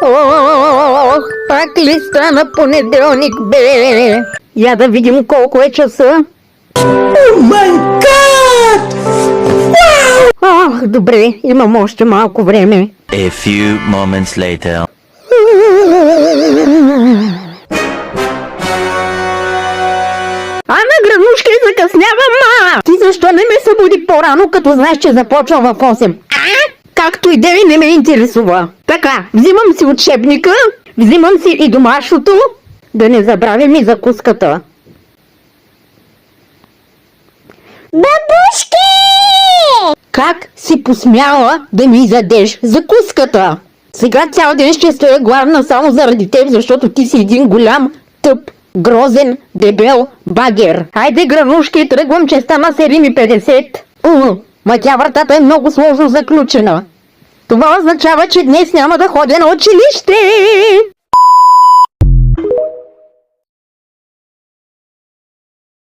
Ох, пак ли стана понеделник, бе? Я да видим колко е часа. О май гад! Ох, добре, имам още малко време. A few moments later. Ана, гранушки, закъснявам, ма! Ти защо не ме събуди по-рано, като знаеш, че започвам в 8? Както и да ви не ме интересува. Така, взимам си учебника, взимам си и домашното, да не забравим и закуската. Бабушки! Как си посмяла да ми изядеш закуската? Сега цял ден ще стоя гладна само заради теб, защото ти си един голям, тъп, грозен, дебел багер. Хайде, гранушки, тръгвам, че стана 7:50. Ма тя вратата е много сложно заключена. Това означава, че днес няма да ходя на училище.